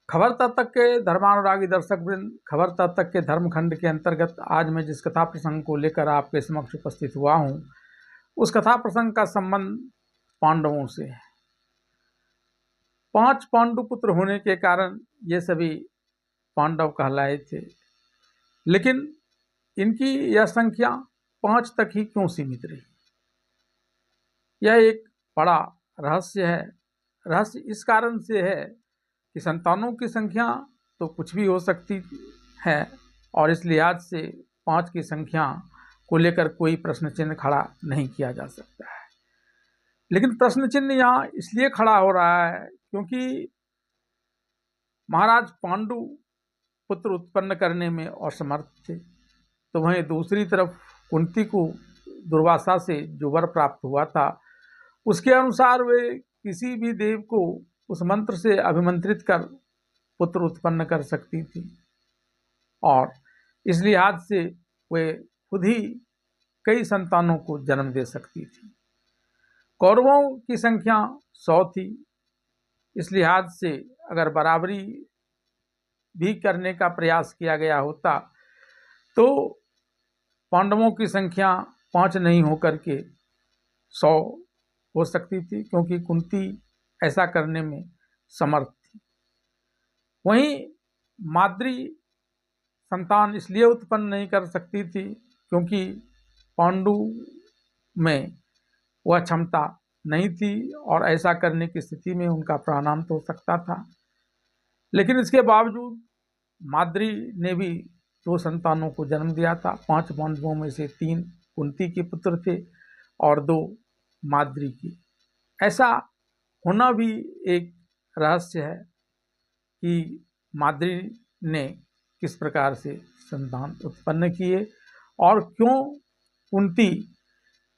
खबर तक के धर्मानुरागी दर्शक वृंद, खबर तक के धर्मखंड के अंतर्गत आज मैं जिस कथा प्रसंग को लेकर आपके समक्ष उपस्थित हुआ हूँ, उस कथा प्रसंग का संबंध पांडवों से है। 5 पांडु पुत्र होने के कारण ये सभी पांडव कहलाए थे, लेकिन इनकी यह संख्या 5 तक ही क्यों सीमित रही? यह एक बड़ा रहस्य है। रहस्य इस कारण से है कि संतानों की संख्या तो कुछ भी हो सकती है और इस लिहाज से 5 की संख्या को लेकर कोई प्रश्न चिन्ह खड़ा नहीं किया जा सकता है। लेकिन प्रश्न चिन्ह यहाँ इसलिए खड़ा हो रहा है क्योंकि महाराज पांडु पुत्र उत्पन्न करने में असमर्थ थे, तो वहीं दूसरी तरफ कुंती को दुर्वासा से जो वर प्राप्त हुआ था उसके अनुसार वे किसी भी देव को उस मंत्र से अभिमंत्रित कर पुत्र उत्पन्न कर सकती थी और इस लिहाज से वे खुद ही कई संतानों को जन्म दे सकती थी। कौरवों की संख्या 100 थी। इस लिहाज से अगर बराबरी भी करने का प्रयास किया गया होता तो पांडवों की संख्या 5 नहीं होकर के 100 हो सकती थी, क्योंकि कुंती ऐसा करने में समर्थ थी। वहीं माद्री संतान इसलिए उत्पन्न नहीं कर सकती थी क्योंकि पांडु में वह क्षमता नहीं थी और ऐसा करने की स्थिति में उनका प्राणांत हो सकता था। लेकिन इसके बावजूद माद्री ने भी 2 संतानों को जन्म दिया था। 5 पांडवों में से 3 कुंती के पुत्र थे और 2 माद्री की। ऐसा होना भी एक रहस्य है कि माद्री ने किस प्रकार से संतान उत्पन्न किए और क्यों कुंती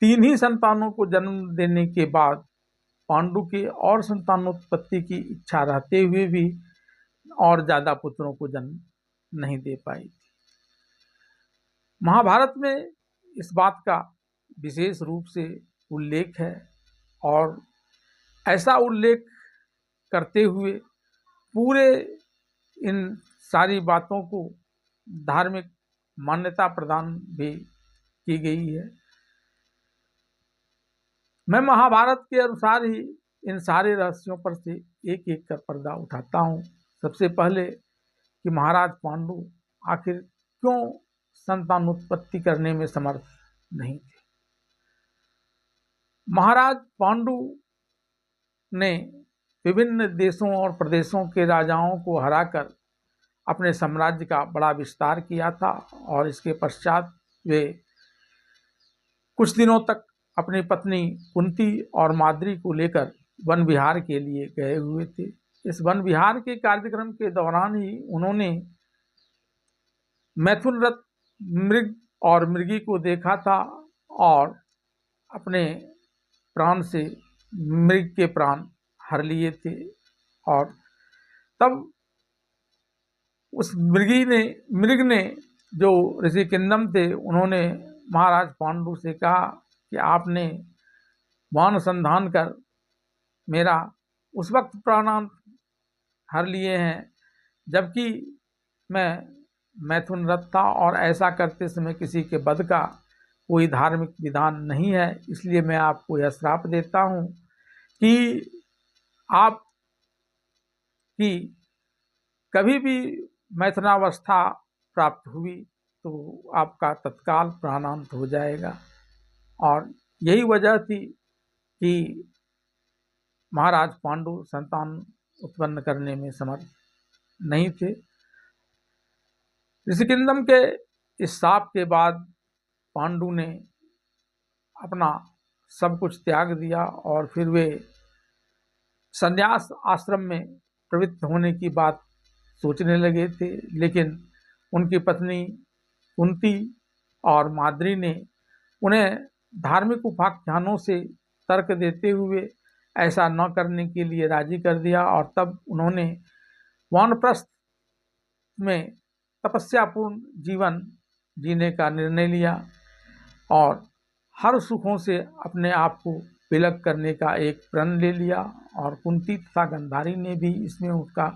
3 ही संतानों को जन्म देने के बाद पांडु के और संतानोत्पत्ति की इच्छा रहते हुए भी और ज़्यादा पुत्रों को जन्म नहीं दे पाई थी। महाभारत में इस बात का विशेष रूप से उल्लेख है और ऐसा उल्लेख करते हुए पूरे इन सारी बातों को धार्मिक मान्यता प्रदान भी की गई है। मैं महाभारत के अनुसार ही इन सारे रहस्यों पर से एक एक कर पर्दा उठाता हूँ। सबसे पहले कि महाराज पांडु आखिर क्यों संतानोत्पत्ति करने में समर्थ नहीं थे। महाराज पांडु ने विभिन्न देशों और प्रदेशों के राजाओं को हराकर अपने साम्राज्य का बड़ा विस्तार किया था और इसके पश्चात वे कुछ दिनों तक अपनी पत्नी कुंती और माद्री को लेकर वन विहार के लिए गए हुए थे। इस वन विहार के कार्यक्रम के दौरान ही उन्होंने मैथुनरथ मृग और मृगी को देखा था और अपने प्राण से मृग के प्राण हर लिए थे और तब उस मृग ने जो ऋषि किंदम थे उन्होंने महाराज पांडु से कहा कि आपने वान संधान कर मेरा उस वक्त प्राणांत हर लिए हैं जबकि मैं मैथुन रथ था और ऐसा करते समय किसी के वध का कोई धार्मिक विधान नहीं है, इसलिए मैं आपको यह श्राप देता हूँ कि आप की कभी भी मैथुनावस्था प्राप्त हुई तो आपका तत्काल प्राणांत हो जाएगा। और यही वजह थी कि महाराज पांडु संतान उत्पन्न करने में समर्थ नहीं थे। ऋषिकिंदम के इस शाप के बाद पांडु ने अपना सब कुछ त्याग दिया और फिर वे संन्यास आश्रम में प्रवृत्त होने की बात सोचने लगे थे, लेकिन उनकी पत्नी कुंती और माद्री ने उन्हें धार्मिक उपाख्यानों से तर्क देते हुए ऐसा न करने के लिए राजी कर दिया और तब उन्होंने वानप्रस्थ में तपस्यापूर्ण जीवन जीने का निर्णय लिया और हर सुखों से अपने आप को विलग करने का एक प्रण ले लिया। और कुंती तथा गंधारी ने भी इसमें उसका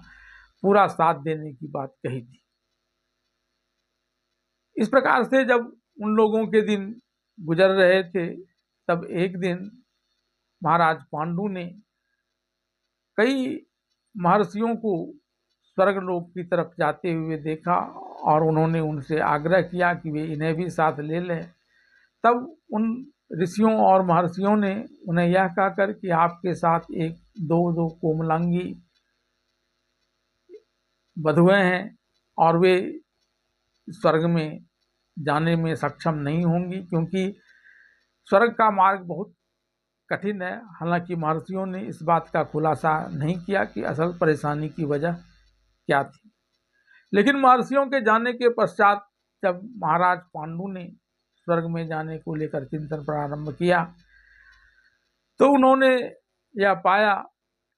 पूरा साथ देने की बात कही थी। इस प्रकार से जब उन लोगों के दिन गुजर रहे थे, तब एक दिन महाराज पांडु ने कई महर्षियों को स्वर्गलोक की तरफ जाते हुए देखा और उन्होंने उनसे आग्रह किया कि वे इन्हें भी साथ ले लें। तब उन ऋषियों और महर्षियों ने उन्हें यह कहकर कि आपके साथ एक दो कोमलांगी वधुएं हैं और वे स्वर्ग में जाने में सक्षम नहीं होंगी, क्योंकि स्वर्ग का मार्ग बहुत कठिन है। हालांकि महर्षियों ने इस बात का खुलासा नहीं किया कि असल परेशानी की वजह क्या थी, लेकिन महर्षियों के जाने के पश्चात जब महाराज पांडु ने स्वर्ग में जाने को लेकर चिंतन प्रारंभ किया, तो उन्होंने यह पाया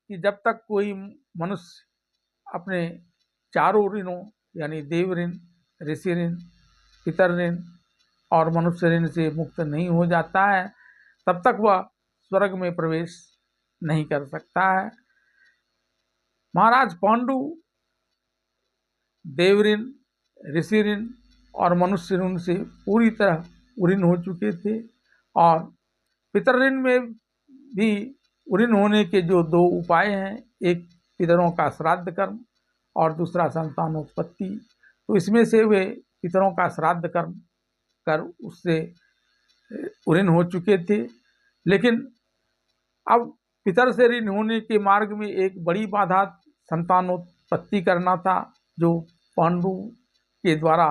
कि जब तक कोई मनुष्य अपने चारों ऋणों यानी देव ऋण, ऋषि ऋण, पितर ऋण और मनुष्य ऋण से मुक्त नहीं हो जाता है, तब तक वह स्वर्ग में प्रवेश नहीं कर सकता है। महाराज पांडु देव ऋण, ऋषि ऋण और मनुष्य ऋण से पूरी तरह उऋण हो चुके थे, और पितर ऋण में भी उऋण होने के जो दो उपाय हैं, एक पितरों का श्राद्ध कर्म और दूसरा संतानोत्पत्ति, तो इसमें से वे पितरों का श्राद्ध कर्म कर उससे उऋण हो चुके थे। लेकिन अब पितर से ऋण होने के मार्ग में एक बड़ी बाधा संतानोत्पत्ति करना था, जो पांडु के द्वारा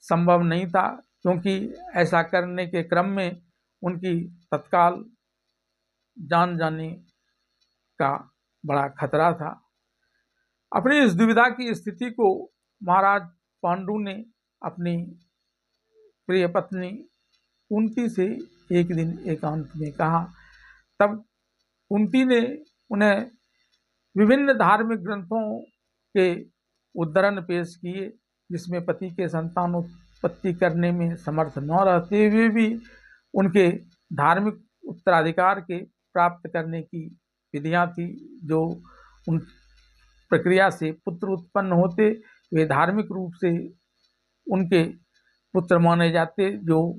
संभव नहीं था, क्योंकि ऐसा करने के क्रम में उनकी तत्काल जान जाने का बड़ा खतरा था। अपनी इस दुविधा की स्थिति को महाराज पांडु ने अपनी प्रिय पत्नी कुंती से एक दिन एकांत में कहा। तब कुंती ने उन्हें विभिन्न धार्मिक ग्रंथों के उद्धरण पेश किए, जिसमें पति के संतानोत्पत्ति करने में समर्थ न रहते हुए भी उनके धार्मिक उत्तराधिकार के प्राप्त करने की विधियां थी। जो उन प्रक्रिया से पुत्र उत्पन्न होते, वे धार्मिक रूप से उनके पुत्र माने जाते, जो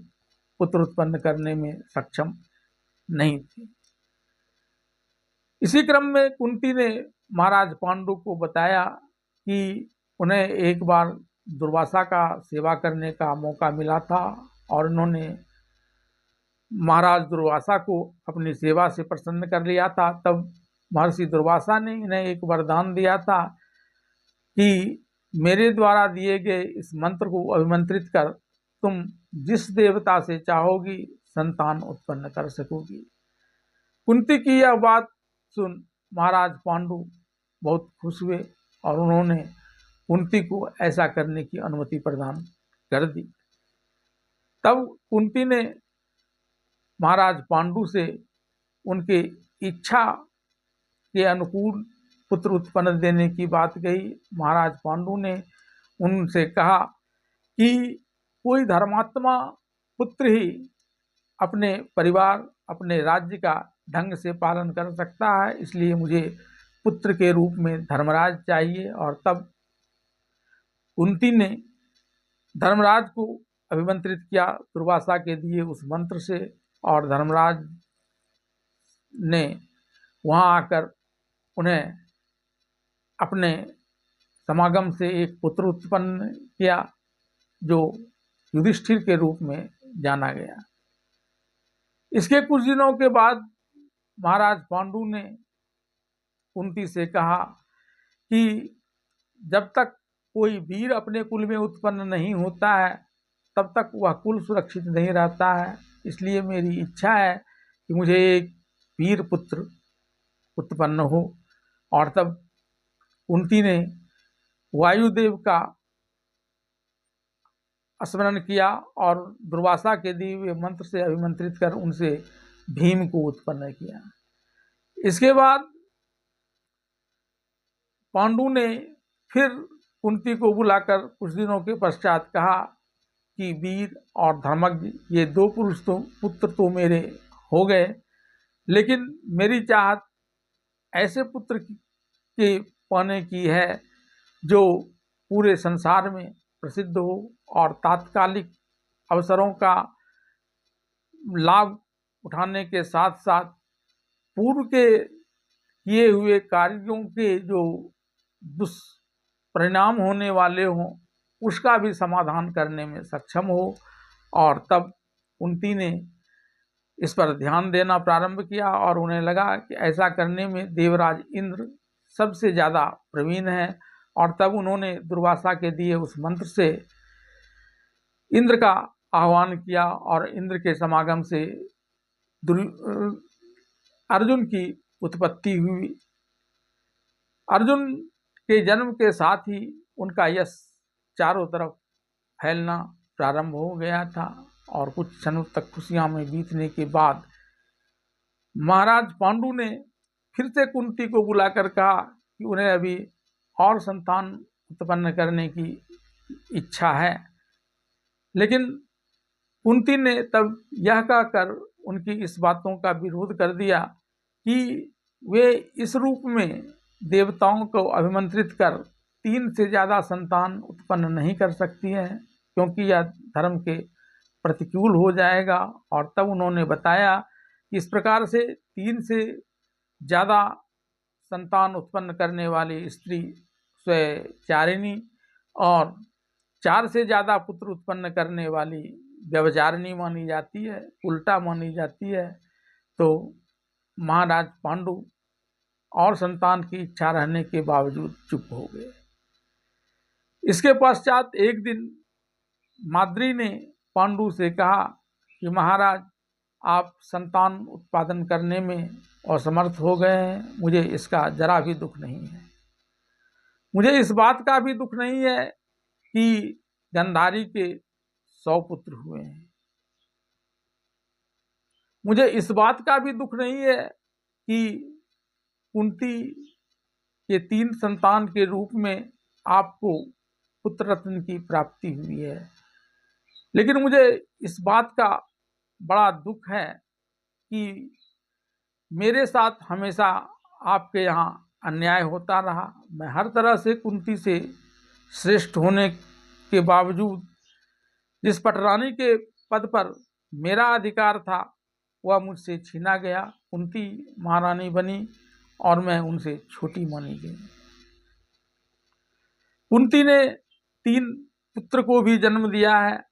पुत्र उत्पन्न करने में सक्षम नहीं थे। इसी क्रम में कुंती ने महाराज पांडु को बताया कि उन्हें एक बार दुर्वासा का सेवा करने का मौका मिला था, और उन्होंने महाराज दुर्वासा को अपनी सेवा से प्रसन्न कर लिया था। तब महर्षि दुर्वासा ने इन्हें एक वरदान दिया था कि मेरे द्वारा दिए गए इस मंत्र को अभिमंत्रित कर तुम जिस देवता से चाहोगी संतान उत्पन्न कर सकोगी। कुंती की यह बात सुन महाराज पांडु बहुत खुश हुए और उन्होंने कुंती को ऐसा करने की अनुमति प्रदान कर दी। तब कुंती ने महाराज पांडु से उनके इच्छा के अनुकूल पुत्र उत्पन्न देने की बात कही। महाराज पांडु ने उनसे कहा कि कोई धर्मात्मा पुत्र ही अपने परिवार, अपने राज्य का ढंग से पालन कर सकता है, इसलिए मुझे पुत्र के रूप में धर्मराज चाहिए। और तब कुंती ने धर्मराज को अभिमंत्रित किया दुर्वासा के दिए उस मंत्र से, और धर्मराज ने वहां आकर उन्हें अपने समागम से एक पुत्र उत्पन्न किया, जो युधिष्ठिर के रूप में जाना गया। इसके कुछ दिनों के बाद महाराज पांडु ने कुंती से कहा कि जब तक कोई वीर अपने कुल में उत्पन्न नहीं होता है, तब तक वह कुल सुरक्षित नहीं रहता है। इसलिए मेरी इच्छा है कि मुझे एक वीर पुत्र उत्पन्न हो। और तब कुंती ने वायुदेव का स्मरण किया और दुर्वासा के दिए हुए मंत्र से अभिमंत्रित कर उनसे भीम को उत्पन्न किया। इसके बाद पांडु ने फिर कुंती को बुलाकर कुछ दिनों के पश्चात कहा कि वीर और धर्मज्ञ ये दो पुत्र तो मेरे हो गए, लेकिन मेरी चाहत ऐसे पुत्र के पाने की है जो पूरे संसार में प्रसिद्ध हो और तात्कालिक अवसरों का लाभ उठाने के साथ साथ पूर्व के किए हुए कार्यों के जो दुष्परिणाम होने वाले हों उसका भी समाधान करने में सक्षम हो। और तब कुंती ने इस पर ध्यान देना प्रारंभ किया और उन्हें लगा कि ऐसा करने में देवराज इंद्र सबसे ज़्यादा प्रवीण है। और तब उन्होंने दुर्वासा के दिए उस मंत्र से इंद्र का आह्वान किया और इंद्र के समागम से अर्जुन की उत्पत्ति हुई। अर्जुन के जन्म के साथ ही उनका यश चारों तरफ फैलना प्रारंभ हो गया था और कुछ क्षणों तक खुशियां में बीतने के बाद महाराज पांडु ने फिर से कुंती को बुलाकर कहा कि उन्हें अभी और संतान उत्पन्न करने की इच्छा है। लेकिन कुंती ने तब यह कहकर उनकी इस बातों का विरोध कर दिया कि वे इस रूप में देवताओं को अभिमंत्रित कर 3 से ज़्यादा संतान उत्पन्न नहीं कर सकती हैं, क्योंकि यह धर्म के प्रतिकूल हो जाएगा। और तब उन्होंने बताया कि इस प्रकार से 3 से ज़्यादा संतान उत्पन्न करने वाली स्त्री स्वचारिणी और 4 से ज़्यादा पुत्र उत्पन्न करने वाली व्यभिचारिणी मानी जाती है, उल्टा मानी जाती है। तो महाराज पांडु और संतान की इच्छा रहने के बावजूद चुप हो गए। इसके पश्चात एक दिन माद्री ने पांडु से कहा कि महाराज आप संतान उत्पादन करने में असमर्थ हो गए हैं, मुझे इसका जरा भी दुख नहीं है। मुझे इस बात का भी दुख नहीं है कि गंधारी के 100 पुत्र हुए हैं। मुझे इस बात का भी दुख नहीं है कि कुंती के 3 संतान के रूप में आपको पुत्र रत्न की प्राप्ति हुई है। लेकिन मुझे इस बात का बड़ा दुख है कि मेरे साथ हमेशा आपके यहाँ अन्याय होता रहा। मैं हर तरह से कुंती से श्रेष्ठ होने के बावजूद जिस पटरानी के पद पर मेरा अधिकार था वह मुझसे छीना गया। कुंती महारानी बनी और मैं उनसे छोटी मानी गई। कुंती ने 3 पुत्र को भी जन्म दिया है,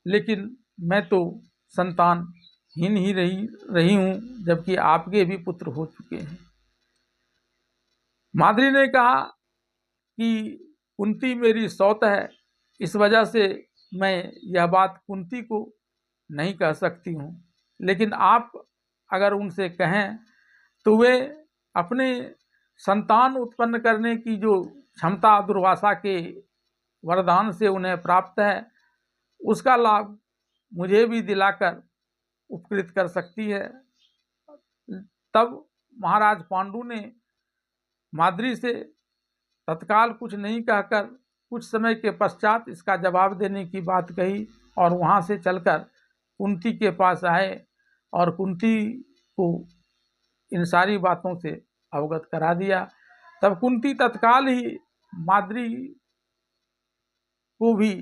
लेकिन मैं तो संतानहीन ही रही हूँ, जबकि आपके भी पुत्र हो चुके हैं। माद्री ने कहा कि कुंती मेरी सौत है, इस वजह से मैं यह बात कुंती को नहीं कह सकती हूँ। लेकिन आप अगर उनसे कहें तो वे अपने संतान उत्पन्न करने की जो क्षमता दुर्वासा के वरदान से उन्हें प्राप्त है उसका लाभ मुझे भी दिलाकर उपकृत कर सकती है। तब महाराज पांडु ने माद्री से तत्काल कुछ नहीं कहकर कुछ समय के पश्चात इसका जवाब देने की बात कही और वहाँ से चलकर कुंती के पास आए और कुंती को इन सारी बातों से अवगत करा दिया। तब कुंती तत्काल ही माद्री को भी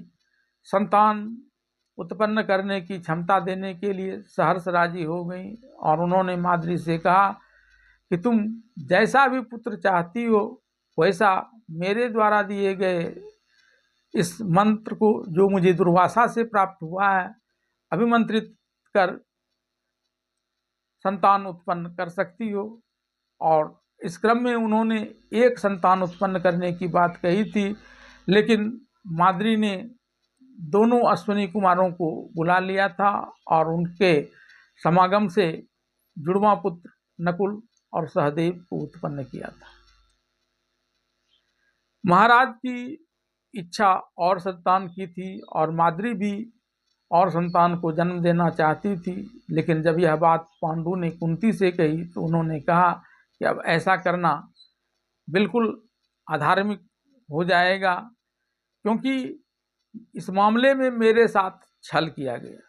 संतान उत्पन्न करने की क्षमता देने के लिए सहर्ष राजी हो गई और उन्होंने माद्री से कहा कि तुम जैसा भी पुत्र चाहती हो वैसा मेरे द्वारा दिए गए इस मंत्र को जो मुझे दुर्वासा से प्राप्त हुआ है अभिमंत्रित कर संतान उत्पन्न कर सकती हो। और इस क्रम में उन्होंने एक संतान उत्पन्न करने की बात कही थी, लेकिन माद्री ने दोनों अश्विनी कुमारों को बुला लिया था और उनके समागम से जुड़वा पुत्र नकुल और सहदेव को उत्पन्न किया था। महाराज की इच्छा और संतान की थी और माद्री भी और संतान को जन्म देना चाहती थी, लेकिन जब यह बात पांडु ने कुंती से कही तो उन्होंने कहा कि अब ऐसा करना बिल्कुल अधार्मिक हो जाएगा, क्योंकि इस मामले में मेरे साथ छल किया गया।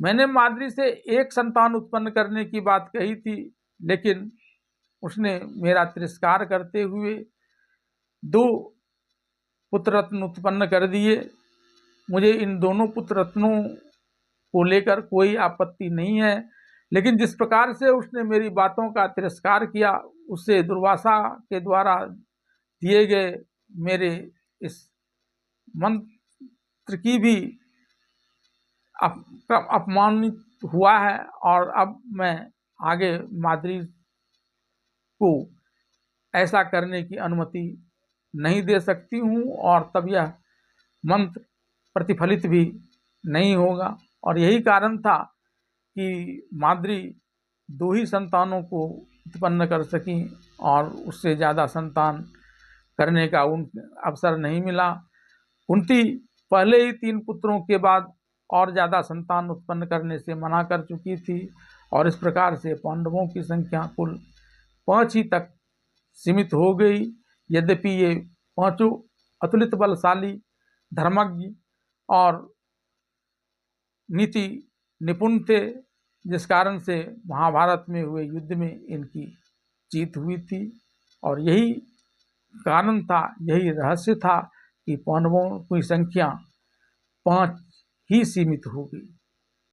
मैंने माद्री से एक संतान उत्पन्न करने की बात कही थी, लेकिन उसने मेरा तिरस्कार करते हुए 2 पुत्र रत्न उत्पन्न कर दिए। मुझे इन दोनों पुत्र रत्नों को लेकर कोई आपत्ति नहीं है, लेकिन जिस प्रकार से उसने मेरी बातों का तिरस्कार किया, उससे दुर्वासा के द्वारा दिए गए मेरे इस मंत्र की भी अपमानित हुआ है, और अब मैं आगे माद्री को ऐसा करने की अनुमति नहीं दे सकती हूँ, और तब यह मंत्र प्रतिफलित भी नहीं होगा। और यही कारण था कि माद्री 2 ही संतानों को उत्पन्न कर सकी, और उससे ज़्यादा संतान करने का उन अवसर नहीं मिला। कुंती पहले ही 3 पुत्रों के बाद और ज़्यादा संतान उत्पन्न करने से मना कर चुकी थी, और इस प्रकार से पांडवों की संख्या कुल 5 ही तक सीमित हो गई। यद्यपि ये 5 अतुलित बलशाली, धर्मज्ञ और नीति निपुण थे, जिस कारण से महाभारत में हुए युद्ध में इनकी जीत हुई थी। और यही कारण था, यही रहस्य था कि पांडवों की संख्या 5 ही सीमित हो गई।